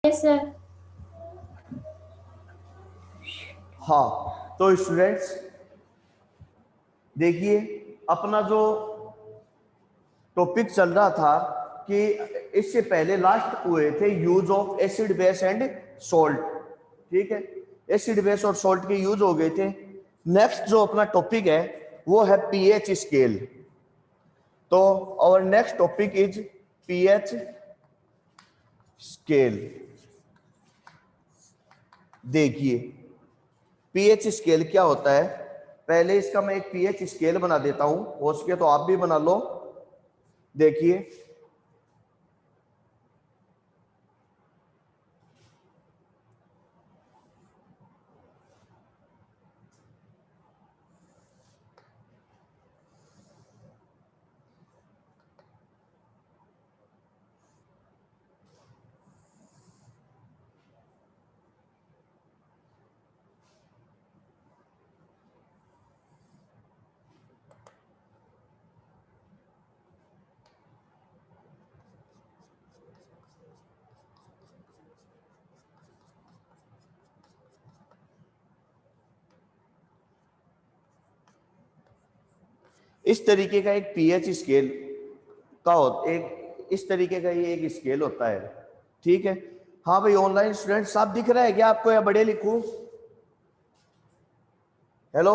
Yes sir. हाँ, तो students देखिए, अपना जो टॉपिक चल रहा था कि इससे पहले लास्ट हुए थे use of acid base and salt. ठीक है, एसिड बेस और सॉल्ट के यूज हो गए थे। नेक्स्ट जो अपना टॉपिक है वो है पीएच स्केल। तो our next topic is pH scale. देखिए, पीएच स्केल क्या होता है, पहले इसका मैं एक पीएच स्केल बना देता हूं, हो सके तो आप भी बना लो। देखिए, इस तरीके का एक पीएच स्केल का एक इस तरीके का ये एक स्केल होता है। ठीक है, हाँ भाई, ऑनलाइन स्टूडेंट साफ दिख रहा है क्या आपको, या बड़े लिखूं? हेलो,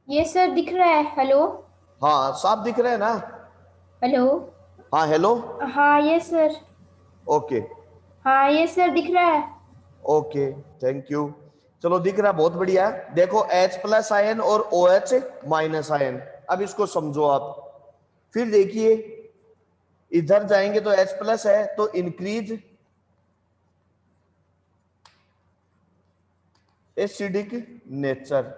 यस सर, दिख रहा है। हेलो। हाँ साफ दिख रहा है ना? हेलो। हाँ हेलो, हाँ यस सर। ओके हाँ यस सर, दिख रहा है। Okay, thank you. चलो दिख रहा है, बहुत बढ़िया। देखो, H प्लस आयन और OH माइनस आयन, अब इसको समझो आप। फिर देखिए, इधर जाएंगे तो H प्लस है तो इंक्रीज एसिडिक नेचर,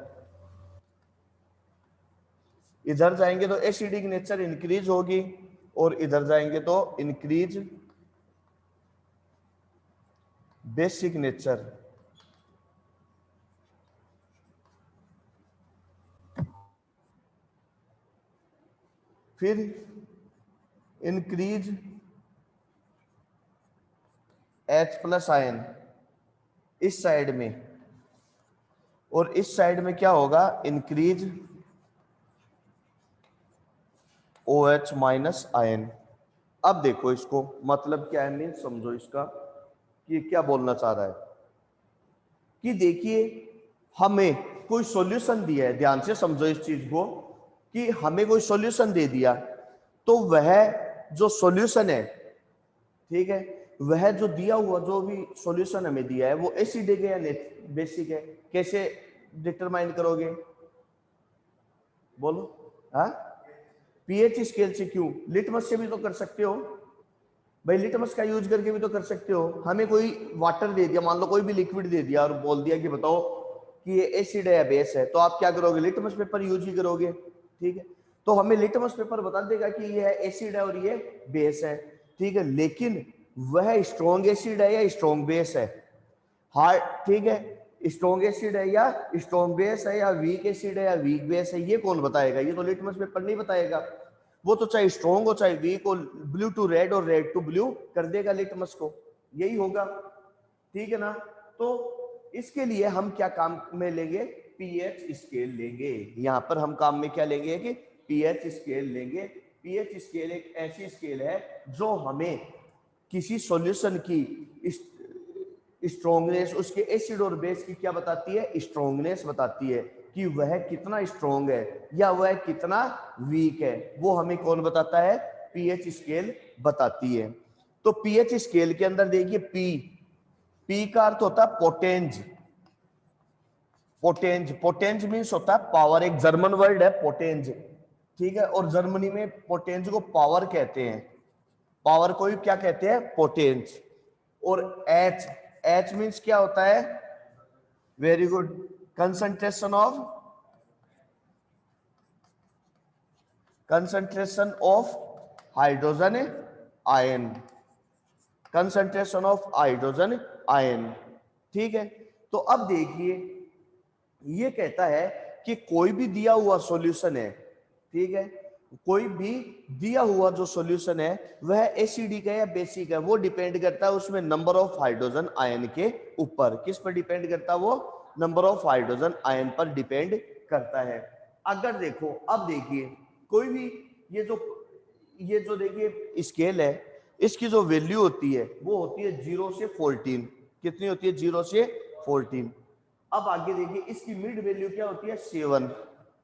इधर जाएंगे तो एसिडिक नेचर इंक्रीज होगी, और इधर जाएंगे तो इंक्रीज बेसिक नेचर। फिर इंक्रीज H प्लस आयन इस साइड में, और इस साइड में क्या होगा, इंक्रीज OH माइनस आयन। अब देखो इसको मतलब क्या है, मीन समझो इसका कि ये क्या बोलना चाह रहा है। कि देखिए, हमें कोई सॉल्यूशन दिया है, ध्यान से समझो इस चीज को, कि हमें कोई सॉल्यूशन दे दिया, तो वह जो सॉल्यूशन है, ठीक है, वह जो दिया हुआ जो भी सॉल्यूशन हमें दिया है वो एसिडिक है या बेसिक है, कैसे डिटरमाइन करोगे, बोलो? हाँ, पीएच स्केल से। क्यों? लिटमस से भी तो कर सकते हो भाई, लिटमस का यूज करके भी तो कर सकते हो। हमें कोई वाटर दे दिया, मान लो कोई भी लिक्विड दे दिया और बोल दिया कि बताओ कि ये एसिड है या बेस है, तो आप क्या करोगे, लिटमस पेपर यूज ही करोगे। ठीक है, तो हमें लिटमस पेपर बता देगा कि ये एसिड है और ये बेस है। ठीक है, लेकिन वह स्ट्रॉन्ग एसिड है या स्ट्रॉन्ग बेस है, हार्ड, ठीक है, स्ट्रॉन्ग एसिड है या स्ट्रॉन्ग बेस है, या वीक एसिड है या वीक बेस है, ये कौन बताएगा? ये तो लिटमस पेपर नहीं बताएगा। वो तो चाहे स्ट्रॉन्ग हो चाहे वीक हो, ब्लू टू रेड और रेड टू ब्लू कर देगा लिटमस को, यही होगा। ठीक है ना? तो इसके लिए हम क्या काम में लेंगे, पीएच स्केल लेंगे। यहां पर हम काम में क्या लेंगे कि पीएच स्केल लेंगे। पीएच स्केल एक ऐसी स्केल है जो हमें किसी सॉल्यूशन की स्ट्रोंगनेस, उसके एसिड और बेस की क्या बताती है, स्ट्रोंगनेस बताती है, कि वह कितना स्ट्रोंग है या वह कितना वीक है, वो हमें कौन बताता है, पीएच स्केल बताती है। तो पीएच स्केल के अंदर देखिए, पी का अर्थ होता है पोटेंज। पोटेंज मीन्स होता है पावर, एक जर्मन वर्ड है पोटेंज। ठीक है, और जर्मनी में पोटेंज को पावर कहते हैं, पावर को भी क्या कहते हैं, पोटेंज। और एच मीन्स क्या होता है, very good, concentration of hydrogen ion, concentration of hydrogen ion. ठीक है, तो अब देखिए, ये कहता है कि कोई भी दिया हुआ सॉल्यूशन है, ठीक है, कोई भी दिया हुआ जो सॉल्यूशन है वह एसिडिक है या बेसिक है, वो डिपेंड करता है उसमें नंबर ऑफ हाइड्रोजन आयन के ऊपर। किस पर डिपेंड करता है? वो नंबर ऑफ हाइड्रोजन आयन पर डिपेंड करता है। अगर देखो, अब देखिए कोई भी ये जो देखिए स्केल है, इसकी जो वैल्यू होती है वो होती है 0 से 14। कितनी होती है? 0 से 14। अब आगे देखिए इसकी मिड वैल्यू क्या होती है? 7।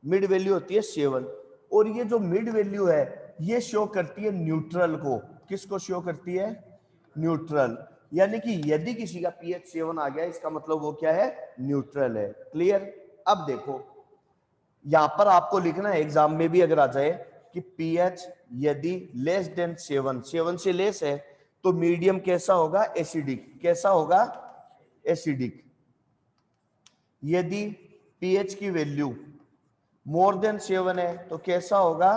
मिड वैल्यू होती है 7। और ये जो मिड वैल्यू है ये शो करती है न्यूट्रल को। किसको शो करती है? न्यूट्रल। यानी कि यदि किसी का पीएच 7 आ गया, इसका मतलब वो क्या है? न्यूट्रल है। क्लियर? अब देखो यहां पर आपको लिखना है एग्जाम में भी अगर आ जाए कि पीएच यदि लेस देन 7 से लेस है तो मीडियम कैसा होगा? एसिडिक। कैसा होगा? एसिडिक। यदि पीएच की वैल्यू मोर देन 7 है तो कैसा होगा?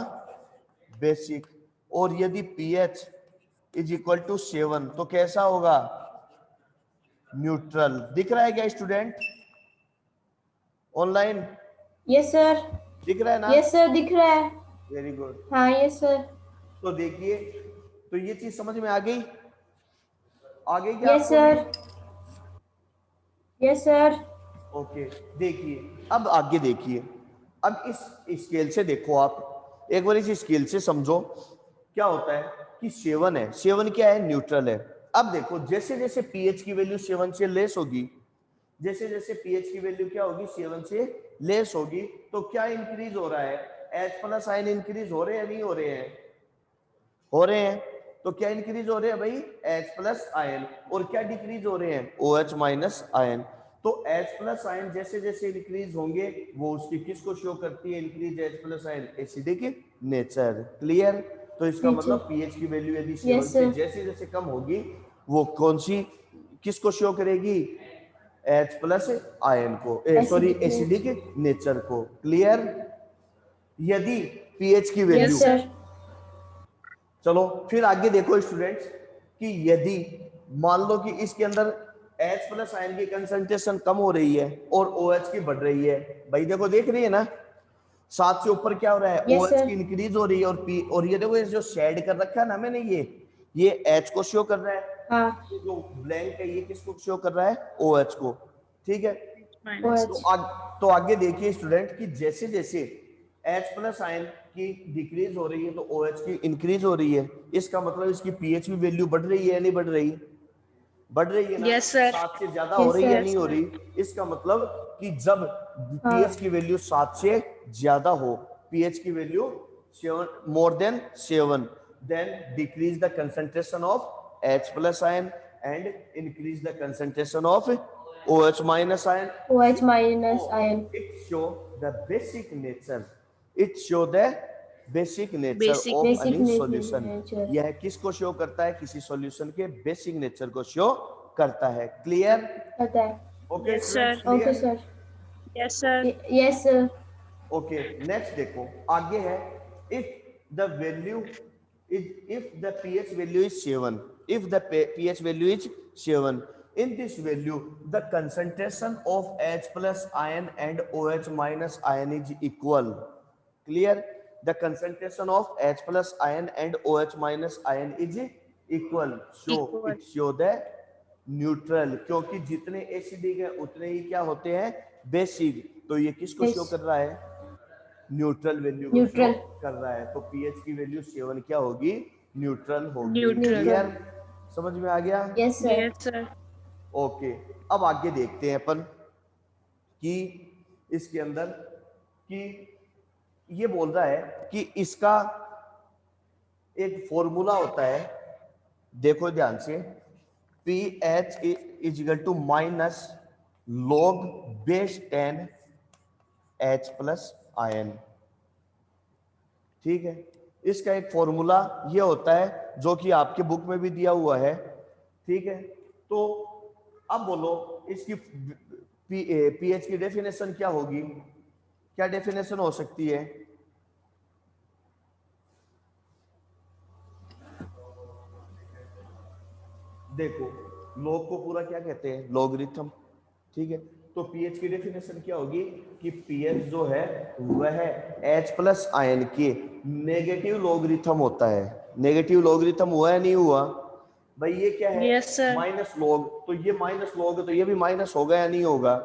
बेसिक। और यदि पीएच इज इक्वल टू 7 तो कैसा होगा? न्यूट्रल। दिख रहा है क्या स्टूडेंट ऑनलाइन? Yes sir. दिख रहा है ना? यस सर दिख रहा है। Very good. हाँ यस सर। तो देखिए, तो ये चीज समझ में आ गई? आ गई क्या यस आपको भी? सर। Yes sir. ओके। देखिए अब आगे देखिए, अब इस स्केल से देखो, आप एक बार इस स्केल से समझो क्या होता है कि 7 है। 7 क्या है? न्यूट्रल है। अब देखो जैसे जैसे पीएच की वैल्यू 7 से लेस होगी, जैसे जैसे पीएच की वैल्यू क्या होगी? 7 से लेस होगी, तो क्या इंक्रीज हो रहा है? एच प्लस आयन इंक्रीज हो रहे हैं? नहीं हो रहे हैं? हो रहे हैं। तो क्या इंक्रीज हो रहे हैं भाई? H plus ion. और क्या डिक्रीज हो रहे हैं? O H minus ion. तो एच प्लस आयन जैसे जैसे इंक्रीज होंगे वो उसकी किसको शो करती है? Increase H plus ion, acidic nature. Clear? तो इसका मतलब नेचर। पीएच की वैल्यू यदि 7 यस से सर। जैसे जैसे कम होगी वो कौन सी किसको शो करेगी? एच प्लस आयन को, sorry acidic acidic nature. Nature को। क्लियर? यदि पीएच की यस वैल्यू, सर। चलो फिर आगे देखो स्टूडेंट्स कि यदि मान लो कि इसके अंदर H प्लस आयन की कंसंट्रेशन कम हो रही है और OH की बढ़ रही है। भाई देखो, देख रही है ना? 7 से ऊपर क्या हो रहा है? Yes OH sir. की इंक्रीज हो रही है। और ये देखो, ये जो शेड कर रखा है ना मैंने, ये H को शो कर रहा है। हाँ। ये जो ब्लैंक है ये किसको शो कर रहा है? OH को। ठीक है? OH। तो आगे देखिए स्टूडेंट कि जैसे जैसे H प्लस आयन की डिक्रीज हो रही है तो OH की इंक्रीज हो रही है। इसका मतलब इसकी पीएच की वैल्यू बढ़ रही है या नहीं बढ़ रही? बढ़ रही है ना? Yes sir. 7 से ज्यादा हो यस रही है या सर। नहीं हो रही? इसका मतलब कि जब पीएच हाँ। की वैल्यू 7 से ज्यादा हो, पीएच की value 7 more than 7, then decrease the concentration of H plus ion and increase the concentration of OH minus ion. OH minus Oh, ion. it show the basic nature. It show the basic nature basic. of basic any solution. Nature. यह किसको show करता है? किसी solution के basic nature को show करता है। Clear? पता है। Okay yes students, sir. Okay clear? Sir. Yes sir. Yes sir. Okay, next देखो आगे है, if the value if the pH value is 7, if the pH value is 7, in this value the concentration of H plus ion and OH minus ion is equal. Clear? The concentration of H plus ion and OH minus ion is equal, so equal. it show the neutral. क्योंकि जितने acidic है उतने ही क्या होते हैं? Basic. तो ये किसको शो कर रहा है? न्यूट्रल वैल्यू को शो न्यूट्रल। कर रहा है। तो पीएच की वैल्यू 7 क्या होगी? न्यूट्रल होगी। न्यूट्रल। न्यूट्रल। क्लियर? समझ में आ गया? Yes sir. Yes sir. Okay. अब आगे देखते हैं अपन कि इसके अंदर कि ये बोल रहा है कि इसका एक फॉर्मूला होता है, देखो ध्यान से, p H is equal to minus log base 10 H plus ion. ठीक है? इसका एक फॉर्मूला ये होता है जो कि आपके बुक में भी दिया हुआ है। ठीक है? तो अब बोलो इसकी पीएच की डेफिनेशन क्या होगी? क्या डेफिनेशन हो सकती है? देखो, लॉग को पूरा क्या कहते हैं? लॉगरिथम। ठीक है? तो पीएच की डेफिनेशन क्या होगी कि पीएच जो है वह H प्लस आयन के नेगेटिव लॉगरिथम होता है। नेगेटिव लॉगरिथम हुआ है नहीं हुआ भाई? ये क्या है? Yes sir. माइनस लॉग, तो ये माइनस लॉग तो ये भी माइनस होगा या नहीं होगा?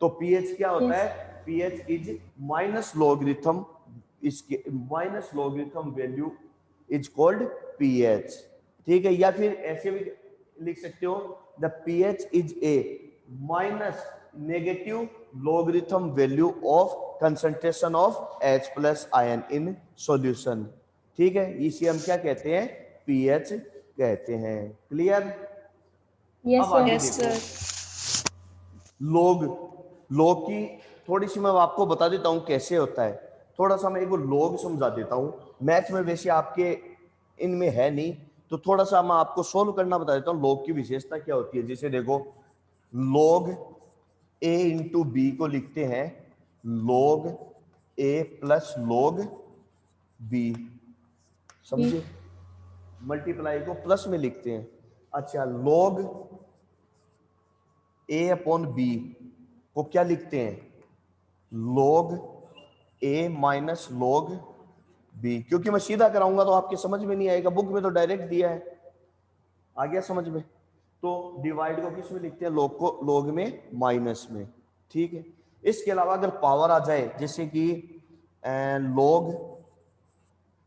तो पीएच क्या होता Yes. है? पीएच इज माइनस लॉगरिथम, इसके minus logarithm value is called pH. ठीक है, या फिर ऐसे भी लिख सकते हो the pH is a minus negative logarithm value of concentration of H plus ion in solution. ठीक है, इसे हम क्या कहते हैं? पीएच कहते हैं। क्लियर? Yes, अब आगे sir. यस देखो, सर। लोग की थोड़ी सी मैं आपको बता देता हूं कैसे होता है। थोड़ा सा मैं एक लोग समझा देता हूं। मैथ में वैसे आपके इनमें है नहीं, तो थोड़ा सा मैं आपको सोल्व करना बता देता हूं। लोग की विशेषता क्या होती है? जैसे देखो, लोग ए इंटू बी को लिखते हैं लोग ए प्लस लोग बी, समझे? मल्टीप्लाई को प्लस में लिखते हैं। अच्छा, लोग ए अपॉन बी को क्या लिखते हैं? लोग ए माइनस लोग बी। क्योंकि मैं सीधा कराऊंगा तो आपके समझ में नहीं आएगा, बुक में तो डायरेक्ट दिया है। आ गया समझ में? तो डिवाइड को किस में लिखते हैं? लोग को लोग में माइनस में। ठीक है, इसके अलावा अगर पावर आ जाए, जैसे कि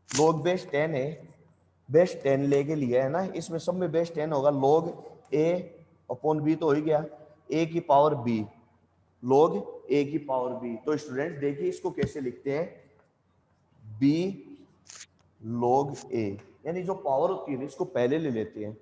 लोग बेस 10 है, बेस 10 लेके लिया है ना, इसमें सब में बेस 10 होगा। लोग ए अपॉन बी तो हो ही गया, ए की पावर बी, लोग ए की पावर बी। तो स्टूडेंट देखिए इसको कैसे लिखते हैं? बी लोग ए, यानी जो पावर होती है ना इसको पहले ले लेते हैं।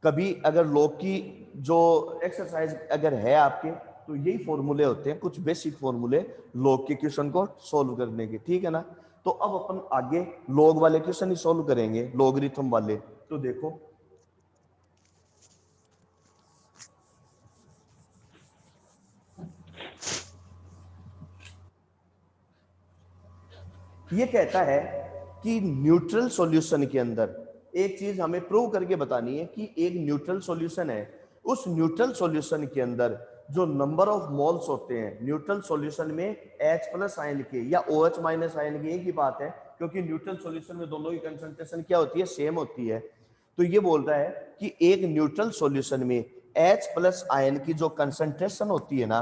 कभी अगर लोग की जो एक्सरसाइज अगर है आपके, तो यही फॉर्मूले होते हैं, कुछ बेसिक फॉर्मूले लोग के क्वेश्चन को सोल्व करने के। ठीक है ना? तो अब अपन आगे लोग वाले क्वेश्चन ही सोल्व करेंगे, लॉगरिथम वाले। तो देखो, ये कहता है कि न्यूट्रल सॉल्यूशन के अंदर एक चीज हमें प्रूव करके बतानी है कि एक न्यूट्रल सॉल्यूशन है। उस न्यूट्रल सॉल्यूशन के अंदर जो नंबर ऑफ मोल्स होते हैं न्यूट्रल सॉल्यूशन में H प्लस आयन के या OH माइनस आयन के, एक ही बात है, क्योंकि न्यूट्रल सॉल्यूशन में दोनों की कंसंट्रेशन क्या होती है? सेम होती है। तो ये बोल रहा है कि एक न्यूट्रल सॉल्यूशन में H प्लस आयन की जो कंसंट्रेशन होती है ना,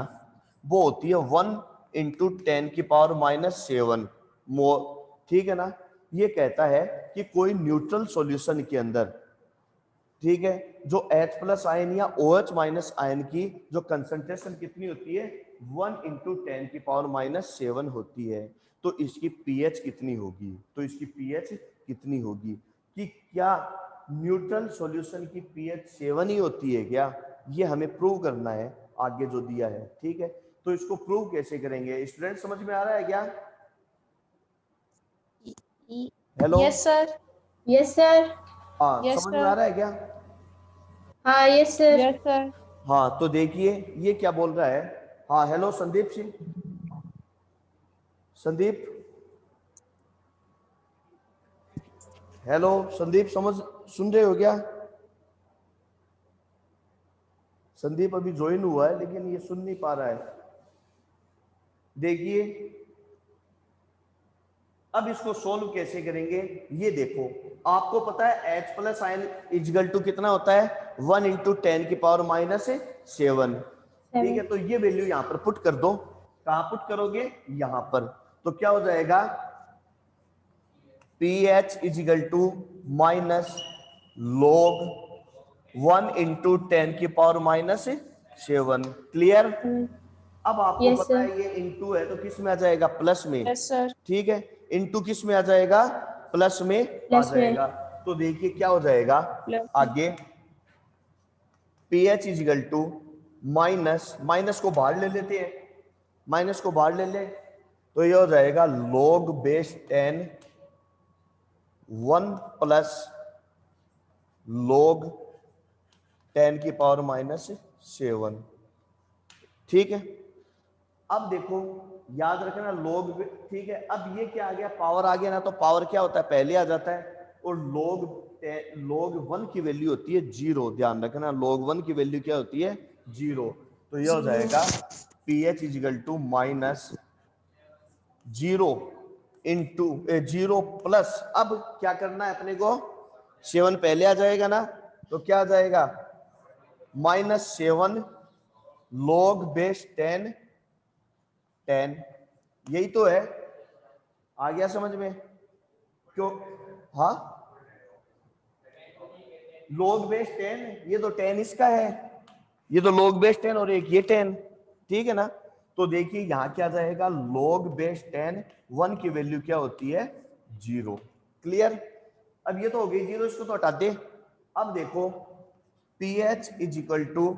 वो होती है 1 इंटू 10 की पावर माइनस 7 मोल। ठीक है ना? ये कहता है कि कोई न्यूट्रल सॉल्यूशन के अंदर, ठीक है, जो H प्लस आयन या OH माइनस आयन की जो कंसंट्रेशन कितनी होती है? 1 इंटू 10 की पावर माइनस 7 होती है। तो इसकी पीएच कितनी होगी? तो इसकी पीएच कितनी होगी? कि क्या न्यूट्रल सॉल्यूशन की पीएच 7 ही होती है क्या? ये हमें प्रूव करना है आगे जो दिया है। ठीक है, तो इसको प्रूव कैसे करेंगे? स्टूडेंट समझ में आ रहा है क्या? Hello, yes sir. Yes, sir. हाँ यस समझ में आ सर। रहा है क्या? हाँ, yes, sir. Yes sir. हाँ, तो देखिए ये क्या बोल रहा है। हाँ हेलो संदीप सिंह, संदीप, हेलो संदीप, सुन रहे हो क्या? संदीप अभी ज्वाइन हुआ है लेकिन ये सुन नहीं पा रहा है। देखिए अब इसको सोल्व कैसे करेंगे, ये देखो। आपको पता है H plus ion is equal to कितना होता है? 1 इंटू 10 की पावर माइनस 7। ठीक है, तो ये वैल्यू यहां पर पुट कर दो। कहां पुट करोगे? यहां पर। तो क्या हो जाएगा? PH is equal to minus log 1 into 10 की पावर माइनस 7। क्लियर? अब आपको Yes, पता sir. है ये इंटू है तो किस में आ जाएगा? प्लस में। Yes sir. ठीक है, इंटू किस में आ जाएगा? प्लस में आ प्लस में। जाएगा। तो देखिए क्या हो जाएगा प्लस। आगे? PH is equal to minus, minus को बाहर ले लेते हैं, माइनस को बाहर ले ले, तो ये हो जाएगा log बेस 10 1 प्लस log 10 की पावर माइनस 7। ठीक है, अब देखो याद रखना log, ठीक है। अब ये क्या आ गया? पावर आ गया ना, तो पावर क्या होता है? पहले आ जाता है। और log 1 की वैल्यू होती है 0। ध्यान रखना, log 1 की वैल्यू क्या होती है? 0। तो ये हो जाएगा pH is equal to minus 0 into 0 plus, अब क्या करना है अपने को, 7 पहले आ जाएगा ना, तो क्या आ जाएगा -7 log बेस 10, यही तो है। आ गया समझ में? क्यों? हाँ, log बेस 10, ये तो 10 इसका है, ये तो log बेस 10 और एक ये 10, ठीक है ना। तो देखिए यहां क्या जाएगा, log बेस 10, 1 की वैल्यू क्या होती है 0। क्लियर? अब ये तो हो गई 0, इसको तो हटा दे। अब देखो pH इज इक्वल टू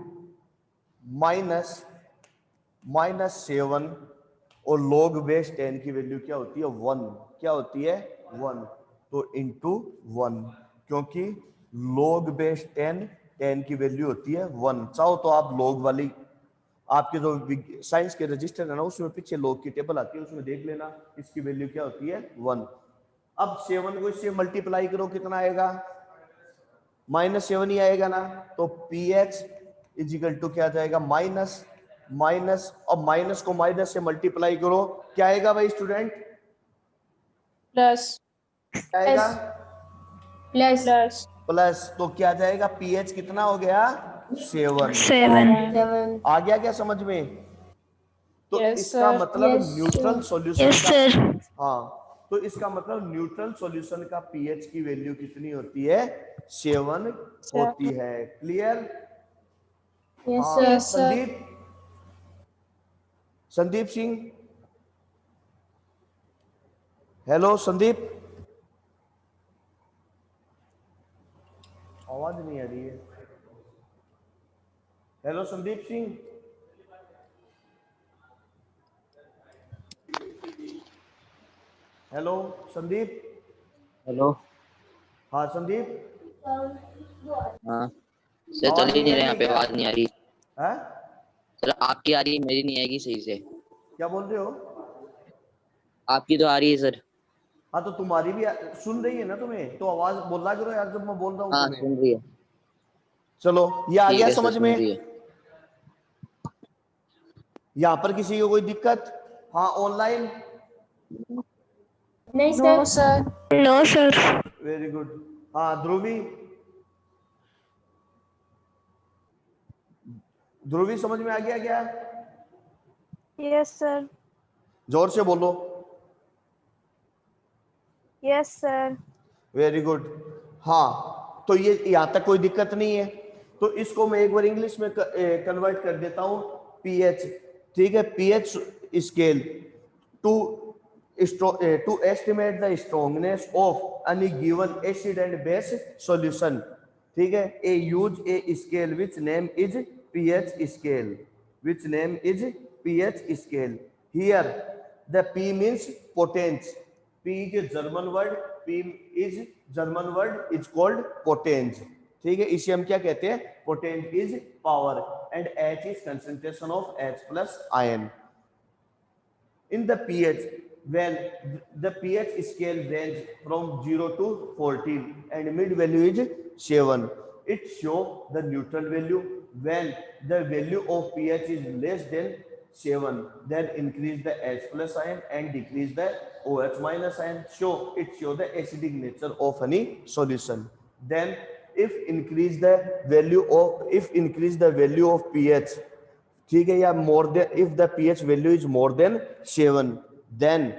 -7 और log बेस 10 की वैल्यू क्या होती है 1, क्या होती है 1, तो इंटू 1, क्योंकि log बेस 10 की वैल्यू होती है 1। चाहो तो आप log वाली आपके जो साइंस के रजिस्टर है ना, उसमें पीछे log की टेबल आती है, उसमें देख लेना इसकी वैल्यू क्या होती है 1। अब 7 को इससे मल्टीप्लाई करो, कितना आएगा -7 ही आएगा ना। तो pH इज इक्वल टू क्या जाएगा माइनस और माइनस को माइनस से मल्टीप्लाई करो, क्या आएगा भाई स्टूडेंट, प्लस क्या आएगा प्लस प्लस प्लस, तो क्या जाएगा pH कितना हो गया 7। 7। आ गया क्या समझ में? तो Yes, इसका sir. मतलब Yes, न्यूट्रल sir. सॉल्यूशन का, हाँ, तो इसका मतलब न्यूट्रल सॉल्यूशन का pH की वैल्यू कितनी होती है 7 होती है। क्लियर? Yes, हाँ, sir. Yes, sir. Sandeep Singh, hello Sandeep, आवाज नहीं आ रही है। Hello Sandeep Singh, hello Sandeep, hello. हाँ संदीप, हाँ सर, चल आवाज ही नहीं नहीं आ रहा, रही यहाँ है पे क्या? आवाज नहीं आ रही है? सर। आपकी आ रही है, मेरी नहीं आएगी सही से। क्या बोल रहे हो? आपकी तो आ रही है सर। हाँ, तो तुम्हारी भी सुन रही है ना तुम्हें, तो आवाज बोला करो यार जब मैं बोल रहा हूँ हाँ तुम्हें। सुन रही है। चलो, ये आ ठीक गया है सर, समझ सुन में? रही है। यहाँ पर किसी को कोई दिक्कत? हाँ, ऑनलाइन? नहीं No, sir. sir. No sir. Very good. हाँ ध्रुवी, ध्रुवी समझ में आ गया क्या? Yes sir. जोर से बोलो। Yes sir. Very good. हाँ, तो ये यहाँ तक कोई दिक्कत नहीं है। तो इसको मैं एक बार इंग्लिश में कन्वर्ट कर देता हूँ, पीएच, ठीक है, pH scale to to estimate the strongness of any given acid and base solution, ठीक है, a use a scale which name is pH scale, which name is pH scale. Here the P means potence, P is a German word, P is German word is called potence, ठीक है, इसे हम क्या कहते हैं, potence is power and H is concentration of H plus ion. In the pH, when the pH scale range from 0 to 14 and mid value is 7, it show the neutral value. When the value of pH is less than 7, then increase the H plus ion and decrease the OH minus ion. So it show the acidic nature of any solution. Then if increase the value of pH, ठीक है, या more than, if the pH value is more than 7, then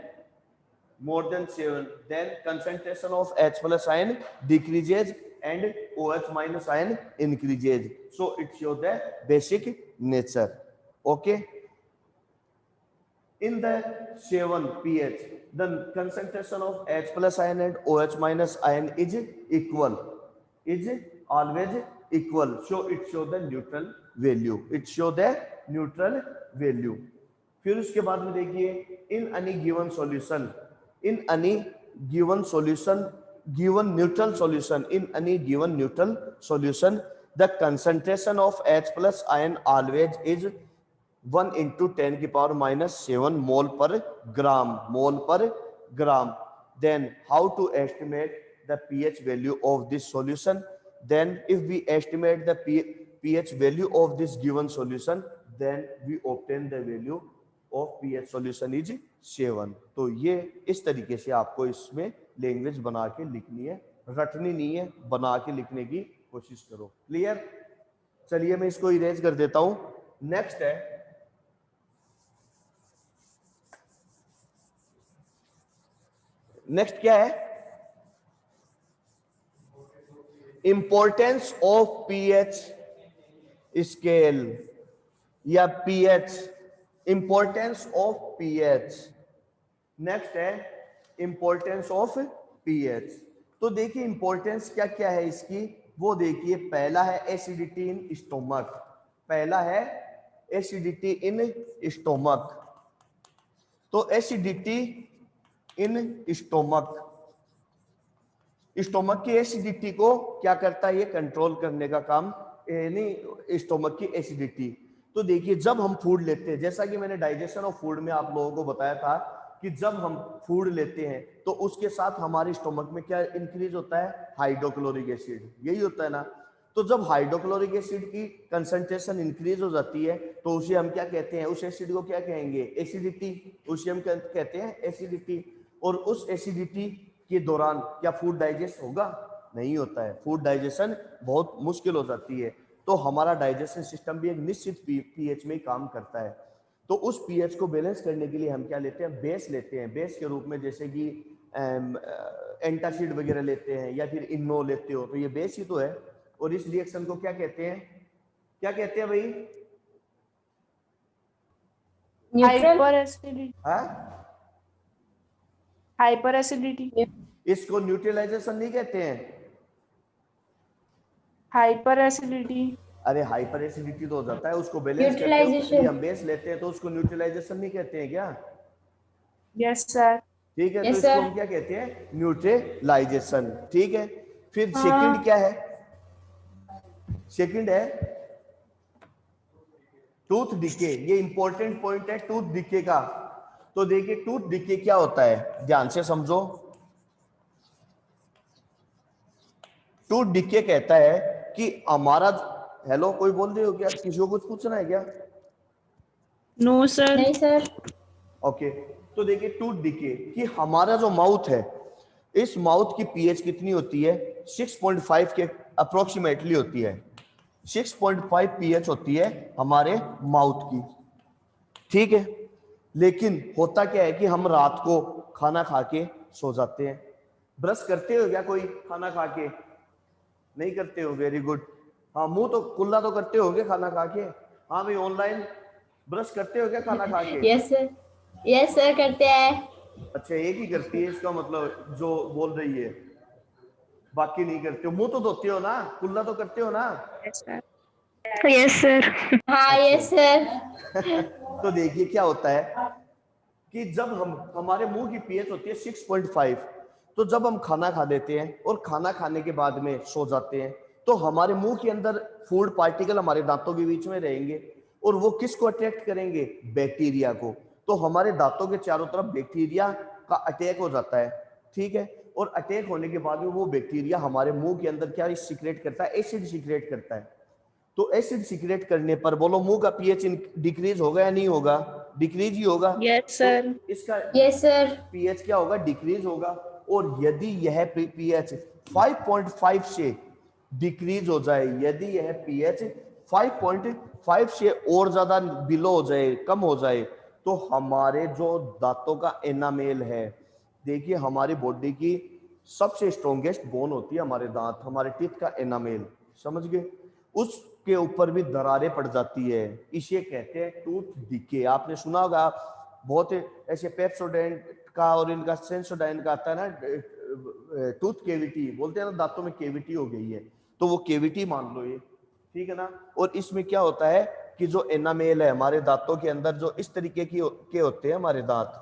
concentration of H plus ion decreases and OH minus ion increases. So it shows the basic nature. Okay. In the 7 pH, the concentration of H plus ion and OH minus ion is equal, is always equal. So it shows the neutral value. It shows the neutral value. फिर उसके बाद में देखिए, in any given solution, in any given solution, given neutral solution, in any given neutral solution, the concentration of H plus ion always is 1 into 10 की power -7 मोल पर ग्राम. Then how to estimate the pH value of this solution? Then if we estimate the pH value of this given solution, then we obtain the value of pH solution is 7। तो ये इस तरीके से आपको इसमें language बना के लिखनी है, रटनी नहीं है, बना के लिखने की कोशिश करो। क्लियर? चलिए मैं इसको इरेज कर देता हूं। नेक्स्ट है नेक्स्ट क्या है? इंपॉर्टेंस ऑफ पीएच स्केल या pH, importance of pH. Next है इंपॉर्टेंस ऑफ पीएच। तो देखिए इंपॉर्टेंस क्या क्या है इसकी, वो देखिए। पहला है एसिडिटी इन स्टोमक, पहला है एसिडिटी इन स्टोमक। तो एसिडिटी इन स्टोमक, स्टोमक की एसिडिटी को क्या करता है? ये कंट्रोल करने का काम, यानी स्टोमक की एसिडिटी। तो देखिए जब हम फूड लेते हैं, जैसा कि मैंने डाइजेशन ऑफ फूड में आप लोगों को बताया था कि जब हम फूड लेते हैं तो उसके साथ हमारे स्टोमक में क्या इंक्रीज होता है? हाइड्रोक्लोरिक एसिड, यही होता है ना। तो जब हाइड्रोक्लोरिक एसिड की कंसंट्रेशन इंक्रीज हो जाती है तो उसे हम क्या कहते हैं? उस एसिड को क्या कहेंगे? एसिडिटी। उसे हम क्या कहते हैं? एसिडिटी। और उस एसिडिटी के दौरान क्या फूड डाइजेस्ट होगा? नहीं होता है, फूड डाइजेशन बहुत मुश्किल हो जाती है। तो हमारा डाइजेशन सिस्टम भी एक निश्चित पीएच में काम करता है। तो उस पीएच को बैलेंस करने के लिए हम क्या लेते हैं? बेस लेते हैं। बेस के रूप में जैसे कि एंटासिड वगैरह लेते हैं या फिर इनो लेते हो, तो ये बेस ही तो है। और इस रिएक्शन को क्या कहते हैं? क्या कहते हैं भाई? न्यूट्रल। हाइपर एसिडिटी, हाँ, हाइपर एसिडिटी, इसको न्यूट्रलाइजेशन नहीं कहते हैं। Hyper acidity. अरे हाइपर एसिडिटी तो हो जाता है, उसको बैलेंस करते हैं, उसके लिए न्यूट्रलाइजेशन। हम बेस लेते हैं, तो उसको न्यूट्रलाइजेशन नहीं कहते हैं क्या? Yes sir. ठीक है, तो Yes, इसको sir. हम क्या कहते हैं? न्यूट्रलाइजेशन। ठीक है, फिर हाँ. सेकंड क्या है? सेकंड है टूथ डिके। ये इंपॉर्टेंट पॉइंट है टूथ डिके का। तो देखिए टूथ डिके क्या होता है, ध्यान से समझो। टूथ डिके कहता है कि हमारा, हेलो कोई बोल रहे हो क्या? किसी को कुछ पूछना है क्या? No sir. नहीं सर। ओके, तो देखिए टूथ डिके कि हमारा जो माउथ है, इस माउथ की पीएच कितनी होती है? 6.5 के अप्रोक्सीमेटली होती है। 6.5 पीएच होती है हमारे माउथ की। ठीक है, लेकिन होता क्या है कि हम रात को खाना खा के सो जाते हैं। ब्रश करते हो क्या कोई खाना खा के? नहीं करते हो, वेरी गुड। हाँ, मुंह तो कुल्ला तो करते होगे खाना खा के। हाँ भाई, ऑनलाइन ब्रश करते हो क्या खाना खा के? यस सर, यस सर करते हैं। अच्छा, एक ही करती है इसका मतलब जो बोल रही है, बाकी नहीं करते हो। मुंह तो धोते हो ना, कुल्ला तो करते हो ना? Yes sir. Yes sir. हाँ यस सर। तो देखिए क्या होता है कि जब हम, हमारे मुंह की पीएच होती है 6.5, तो जब हम खाना खा लेते हैं और खाना खाने के बाद में सो जाते हैं, तो हमारे मुंह के अंदर फूड पार्टिकल हमारे दांतों के बीच में रहेंगे और वो किसको अट्रैक्ट करेंगे? बैक्टीरिया को। तो हमारे दांतों के चारों तरफ बैक्टीरिया का अटैक हो जाता है। ठीक है, और अटैक होने के बाद में वो बैक्टीरिया हमारे मुंह के अंदर क्या सीक्रेट करता है? एसिड सीक्रेट करता है। तो एसिड सीक्रेट करने पर बोलो मुंह का पीएच डिक्रीज होगा या नहीं होगा? डिक्रीज ही होगा। Yes sir. तो इसका यस सर। पीएच क्या होगा? डिक्रीज होगा। और यदि यह पीएच 5.5 से डिक्रीज हो जाए, यदि यह पीएच 5.5 से और ज्यादा बिलो हो जाए, कम हो जाए, तो हमारे जो दांतों का एनामेल है, देखिए हमारी बॉडी की सबसे स्ट्रॉन्गेस्ट बोन होती है हमारे दांत, हमारे टीथ का एनामेल, समझ गए? उसके ऊपर भी दरारें पड़ जाती है, इसे कहते हैं टूथ डिके। आपने सुना होगा, बहुत ऐसे पेप्सोडेंट का और इनका सेंसोडाइन का आता है ना, टूथ केविटी बोलते हैं ना, दांतों में केविटी हो गई है, तो वो केविटी मान लो ये। ठीक है ना? और इसमें क्या होता है कि जो एनामेल है हमारे दांतों के अंदर, जो इस तरीके के होते हैं हमारे दांत,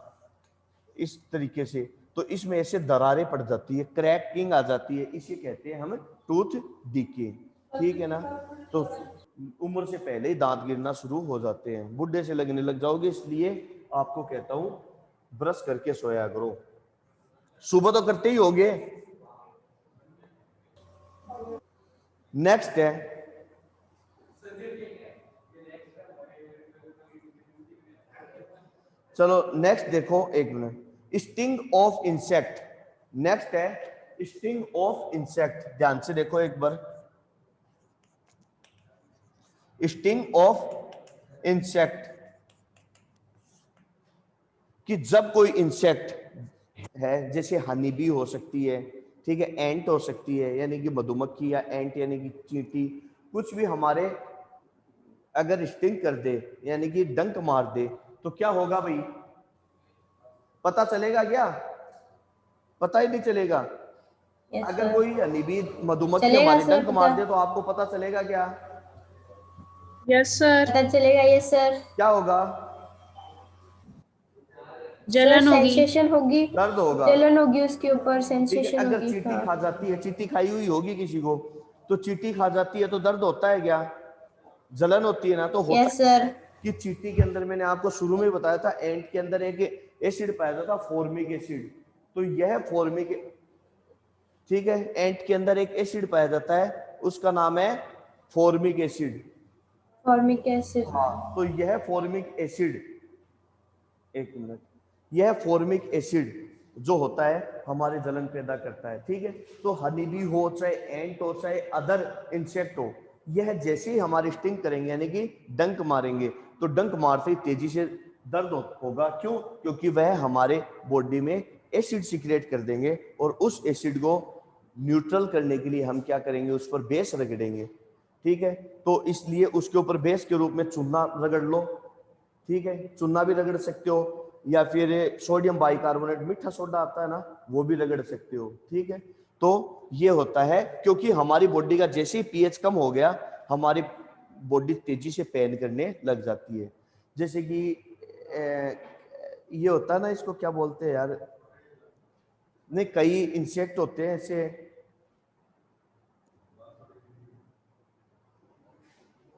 इस तरीके से, तो इसमें ऐसे दरारें पड़ जाती है, क्रैकिंग आ जाती है, इसे कहते हैं हम टूथ डिके। ठीक है ना? तो उम्र से पहले ही दांत गिरना शुरू हो जाते हैं, बुढ़े से लगने लग जाओगे। इसलिए आपको कहता हूं ब्रश करके सोया करो। सुबह तो करते ही होगे। नेक्स्ट है चलो नेक्स्ट देखो, एक minute. Sting of insect, next है स्टिंग ऑफ इंसेक्ट। ध्यान से देखो एक बार, स्टिंग ऑफ इंसेक्ट कि जब कोई इंसेक्ट है, जैसे हनी बी हो सकती है, ठीक है, एंट हो सकती है यानी कि मधुमक्खी, या एंट यानी कि चींटी, कुछ भी हमारे अगर स्टिंग कर दे यानी कि डंक मार दे, तो क्या होगा भाई? पता चलेगा क्या? पता ही नहीं चलेगा। यस अगर सर। कोई हनी बी मधुमक्खी चलेगा हमारी सर डंक मार पता। दे तो आपको पता चलेगा क्या? Yes sir. पता चलेगा, यस सर। क्या होगा? सर जलन होगी। सेंसेशन होगी, दर्द होगा। जलन होगी उसके ऊपर, ठीक है, सेंसेशन अगर होगी। चींटी हाँ खा जाती है, चींटी खाई हुई होगी किसी को, तो चींटी खा जाती है तो दर्द होता है क्या? जलन होती है ना। तो होता यस सर। कि चींटी के अंदर, मैंने आपको शुरू में ही बताया था, एंट के अंदर एक एसिड पाया जाता था, फॉर्मिक एसिड। तो यह फॉर्मिक, ठीक है, एंट के अंदर एक एसिड पाया जाता है, उसका नाम है फॉर्मिक एसिड। Formic acid. हाँ, तो यह फॉर्मिक एसिड, एक मिनट, यह फॉर्मिक एसिड जो होता है हमारे जलन पैदा करता है। ठीक है, तो हनी बी हो, चाहे एंट हो, चाहे अदर इंसेक्ट हो, यह जैसे ही हमारे स्टिंग करेंगे यानी कि डंक मारेंगे, तो डंक मारते ही तेजी से दर्द होगा। क्यों? क्योंकि वह हमारे बॉडी में एसिड सिक्रेट कर देंगे, और उस एसिड को न्यूट्रल करने के लिए हम क्या करेंगे? उस पर बेस रगड़ेंगे। ठीक है, तो इसलिए उसके ऊपर बेस के रूप में चूना रगड़ लो। ठीक है, चूना भी रगड़ सकते हो, या फिर सोडियम बाइकार्बोनेट, मीठा सोडा आता है ना, वो भी रगड़ सकते हो। ठीक है, तो ये होता है क्योंकि हमारी बॉडी का जैसे ही पीएच कम हो गया, हमारी बॉडी तेजी से पेन करने लग जाती है। जैसे कि ये होता है ना, इसको क्या बोलते हैं यार, नहीं, कई इंसेक्ट होते हैं ऐसे,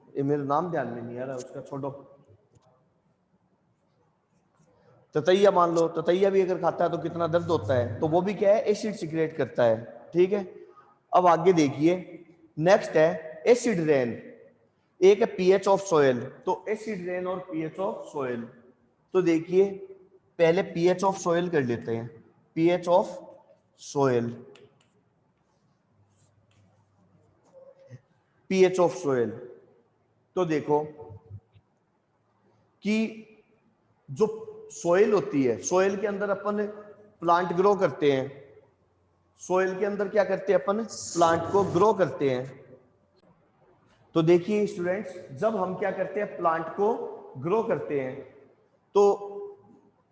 ये मेरा नाम ध्यान में नहीं आ रहा उसका, छोड़ो। ततैया मान लो, ततैया भी अगर खाता है तो कितना दर्द होता है, तो वो भी क्या है? एसिड सिक्रेट करता है। ठीक है, अब आगे देखिए, नेक्स्ट है एसिड रेन। एक है पीएच ऑफ सोयल, तो एसिड रेन और पीएच ऑफ सोयल। तो देखिए, पहले पीएच ऑफ सोयल कर लेते हैं। PH of soil, pH of soil, तो देखो कि जो सोयल होती है, सोयल के अंदर अपन प्लांट ग्रो करते हैं। सोयल के अंदर क्या करते हैं अपन? प्लांट को ग्रो करते हैं। तो देखिए स्टूडेंट्स, जब हम क्या करते हैं? प्लांट को ग्रो करते हैं, तो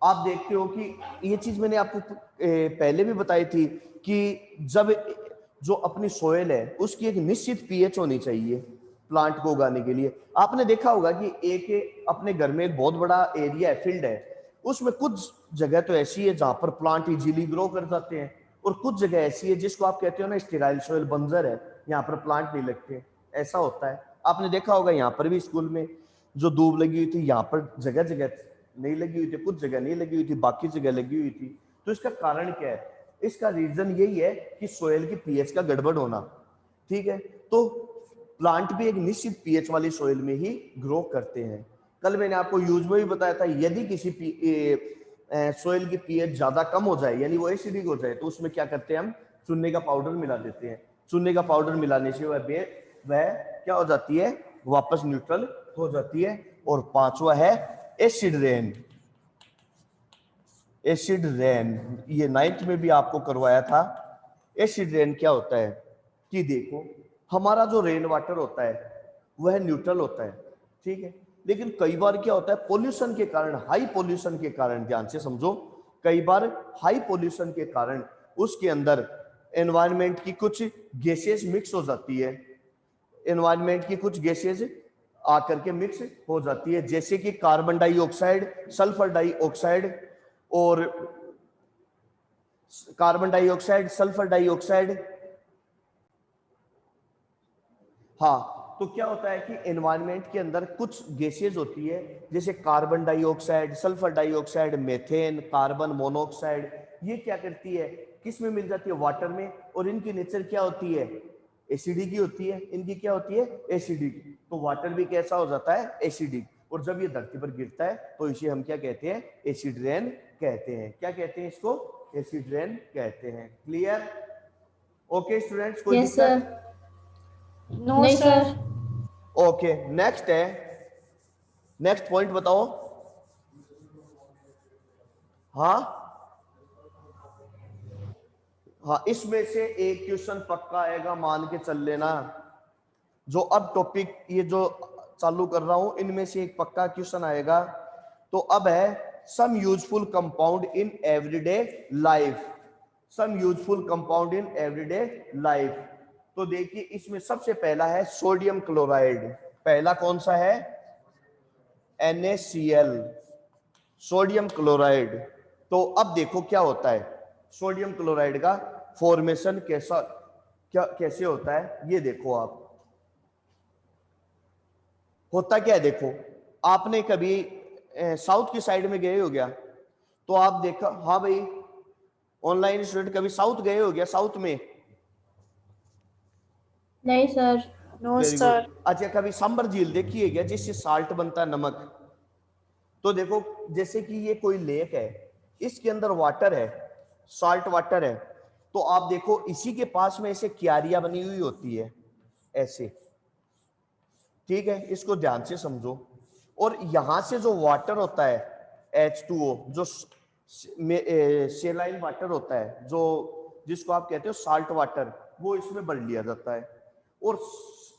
आप देखते हो कि ये चीज मैंने आपको पहले भी बताई थी कि जब जो अपनी सोयल है उसकी एक निश्चित पीएच होनी चाहिए प्लांट को उगाने के लिए। आपने देखा होगा कि एक अपने घर में एक बहुत बड़ा एरिया है, फील्ड है, उसमें कुछ जगह तो ऐसी है जहां पर प्लांट इजीली ग्रो कर जाते हैं, और कुछ जगह ऐसी है जिसको आप कहते हो ना स्टेराइल सोयल, बंजर है, यहाँ पर प्लांट नहीं लगते। ऐसा होता है, आपने देखा होगा यहाँ पर भी स्कूल में जो दूब लगी हुई थी, यहाँ पर जगह जगह नहीं लगी हुई थी, कुछ जगह नहीं लगी हुई थी, बाकी जगह लगी हुई थी। तो इसका कारण क्या है? इसका रीजन यही है कि सोयल की पीएच का गड़बड़ होना। ठीक है, तो प्लांट भी एक निश्चित पीएच वाली सोयल में ही ग्रो करते हैं। कल मैंने आपको यूज में भी बताया था, यदि किसी सोयल की पीएच ज्यादा कम हो जाए यानी वो एसिडिक हो जाए, तो उसमें क्या करते हैं? हम चूने का पाउडर मिला देते हैं। चूने का पाउडर मिलाने से वह क्या हो जाती है? वापस न्यूट्रल हो जाती है। और पांचवा है एसिड रेन। एसिड रेन, ये 9th में भी आपको करवाया था। एसिड रेन क्या होता है कि देखो, हमारा जो रेन वाटर होता है वह न्यूट्रल होता है। ठीक है, लेकिन कई बार क्या होता है? पोल्यूशन के कारण, हाई पोल्यूशन के कारण, ध्यान से समझो, कई बार हाई पोल्यूशन के कारण उसके अंदर एनवायरनमेंट की कुछ गैसेस मिक्स हो जाती है। एनवायरनमेंट की कुछ गैसेस आकर के मिक्स हो जाती है, जैसे कि कार्बन डाइऑक्साइड, सल्फर डाइऑक्साइड, और कार्बन डाइऑक्साइड, सल्फर डाइऑक्साइड। हाँ, तो क्या होता है कि एनवायरनमेंट के अंदर कुछ गैसेज होती है, जैसे carbon dioxide, sulphur dioxide, methane, carbon monoxide. ये क्या करती है? किस में मिल जाती है? वाटर में। और इनकी नेचर क्या होती है? एसिडिक ही होती है। इनकी क्या होती है? एसिडिक। तो वाटर भी कैसा हो जाता है? एसिडिक। और जब ये धरती पर गिरता है तो इसे हम क्या कहते हैं, एसिड रेन कहते हैं। क्या कहते हैं इसको, एसिड रेन कहते हैं। क्लियर? ओके स्टूडेंट्स, कोई यस सर। दिक्कत? No, नहीं sir. सर। ओके, नेक्स्ट है, नेक्स्ट पॉइंट बताओ। हाँ हाँ, इसमें से एक क्वेश्चन पक्का आएगा, मान के चल लेना। जो अब टॉपिक ये जो चालू कर रहा हूं इनमें से एक पक्का क्वेश्चन आएगा। तो अब है some useful compound in everyday life. Some useful compound in everyday life. तो देखिए इसमें सबसे पहला है सोडियम क्लोराइड। पहला कौन सा है, NaCl, सोडियम क्लोराइड। तो अब देखो क्या होता है, सोडियम क्लोराइड का फॉर्मेशन कैसे होता है, ये देखो आप। होता क्या है, देखो आपने कभी साउथ की साइड में गए हो गया, तो आप देखा, हाँ भाई ऑनलाइन स्टूडेंट कभी साउथ गए हो गया, साउथ में? नहीं sir. No, very sir. Good. अच्छा, कभी सांबर झील देखी है क्या, जिससे साल्ट बनता है, नमक? तो देखो जैसे कि ये कोई लेक है, इसके अंदर वाटर है, साल्ट वाटर है, तो आप देखो इसी के पास में ऐसे क्यारियां बनी हुई होती है ऐसे, ठीक है, इसको ध्यान से समझो। और यहां से जो वाटर होता है H2O, जो सेलाइन वाटर होता है, जो जिसको आप कहते हो साल्ट वाटर, वो इसमें भर लिया जाता है। और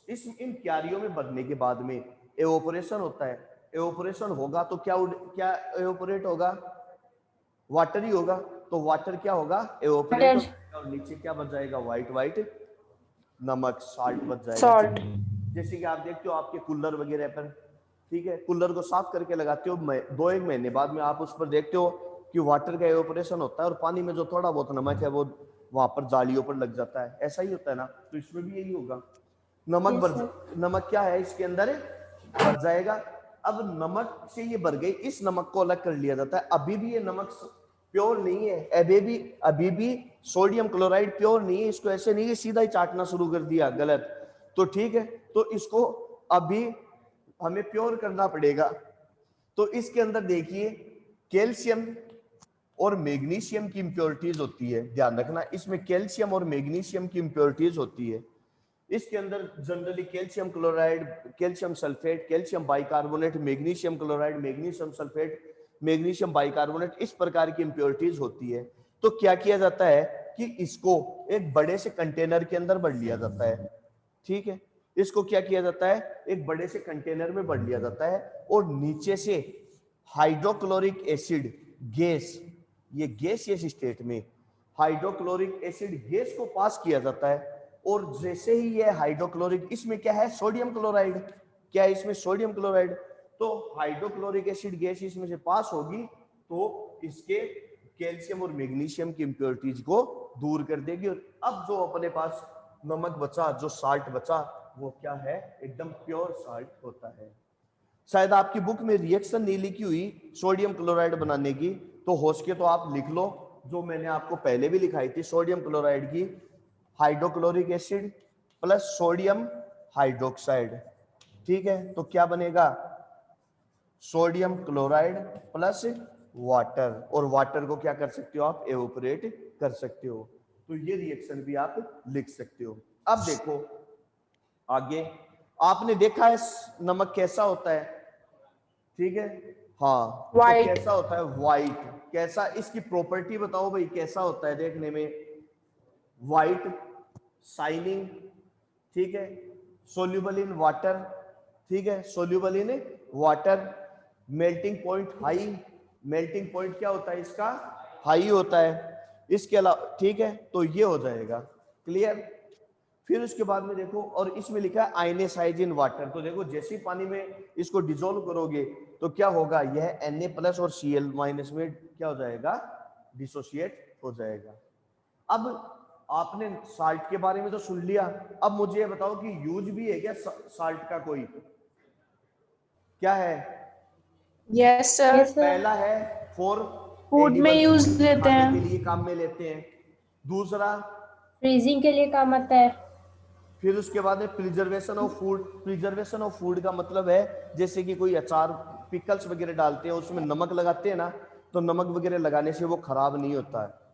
इन क्यारियों में भरने के बाद में एवोपरेशन होता है। एवोपरेशन होगा तो क्या एवोपरेट होगा, वाटर ही होगा। तो वाटर क्या होगा, एवोपरेट वाटर। होगा, और नीचे क्या बच जाएगा, व्हाइट व्हाइट नमक, साल्ट बच जाएगा। Salt. जैसे कि आप देखते हो आपके कूलर वगैरह पर, ठीक है, कूलर को साफ करके लगाते हो, 2-1 महीने बाद में आप उस पर देखते हो कि वाटर का एवोपरेशन होता है और पानी में जो थोड़ा बहुत नमक है वो वहां पर जालियों पर लग जाता है। ऐसा ही होता है ना, तो इसमें भी यही होगा। नमक Yes, भर, sir. नमक क्या है इसके अंदर, भर जाएगा। अब नमक से ये भर गई, इस नमक को अलग कर लिया जाता है। अभी भी ये नमक प्योर नहीं है, अभी भी सोडियम क्लोराइड प्योर नहीं है। इसको ऐसे नहीं है सीधा ही चाटना शुरू कर दिया, गलत। तो ठीक है, तो इसको अभी हमें प्योर करना पड़ेगा। तो इसके अंदर देखिए कैल्शियम और मैग्नीशियम की इंप्योरिटीज होती है, ध्यान रखना, इसमें कैल्शियम और मैग्नीशियम की इंप्योरिटीज होती है। इसके अंदर generally calcium chloride, calcium sulphate, calcium bicarbonate, magnesium chloride, magnesium sulphate, magnesium bicarbonate, इस प्रकार की इंप्योरिटीज होती है। तो क्या किया जाता है कि इसको एक बड़े से कंटेनर के अंदर भर लिया जाता है, ठीक है, इसको क्या किया जाता है, एक बड़े से कंटेनर में भर लिया जाता है, और नीचे से हाइड्रोक्लोरिक एसिड गैस, ये गैसियस स्टेट में हाइड्रोक्लोरिक एसिड गैस को पास किया जाता है। और जैसे ही ये हाइड्रोक्लोरिक, इसमें क्या है, सोडियम क्लोराइड, क्या है इसमें, सोडियम क्लोराइड। तो हाइड्रोक्लोरिक एसिड गैस इसमें से पास होगी तो इसके कैल्शियम और मैग्नीशियम की इंप्योरिटीज को दूर कर देगी। और अब जो अपने पास नमक बचा, जो साल्ट बचा, वो क्या है, एकदम प्योर साल्ट होता है। शायद आपकी बुक में रिएक्शन नहीं लिखी हुई सोडियम क्लोराइड बनाने की, तो हो सके तो आप लिख लो, जो मैंने आपको पहले भी लिखाई थी, सोडियम क्लोराइड की hydrochloric acid plus sodium hydroxide, ठीक है, तो क्या बनेगा, सोडियम क्लोराइड प्लस वाटर। और वाटर को क्या कर सकते हो आप, एवोपरेट कर सकते हो। तो ये रिएक्शन भी आप लिख सकते हो। अब देखो आगे, आपने देखा है नमक कैसा होता है, ठीक है, हाँ, White. तो कैसा होता है, व्हाइट। कैसा, इसकी प्रॉपर्टी बताओ भाई, कैसा होता है देखने में, व्हाइट, शाइनिंग, ठीक है, सोल्यूबल इन वाटर, ठीक है, soluble in water, melting point high, melting point क्या होता है इसका, हाई होता है। इसके अलावा, ठीक है, तो ये हो जाएगा क्लियर। फिर उसके बाद में देखो, और इसमें लिखा है आयनेसाइज इन वाटर। तो देखो जैसे ही पानी में इसको डिसॉल्व करोगे तो क्या होगा, यह Na+ और Cl- में क्या हो जाएगा, डिसोशिएट हो जाएगा। अब आपने साल्ट के बारे में तो सुन लिया, अब मुझे बताओ कि यूज भी है क्या साल्ट का कोई, क्या है? Yes, sir. Yes, sir. पहला है फॉर Food में use लेते हैं। के लिए काम में लेते हैं। दूसरा फ्रीजिंग के लिए काम आता है। फिर उसके बाद में preservation of food. Preservation of food का मतलब है जैसे कि कोई अचार पिकल्स वगैरह डालते हैं उसमें नमक लगाते हैं ना, तो नमक वगैरह लगाने से वो खराब नहीं होता है।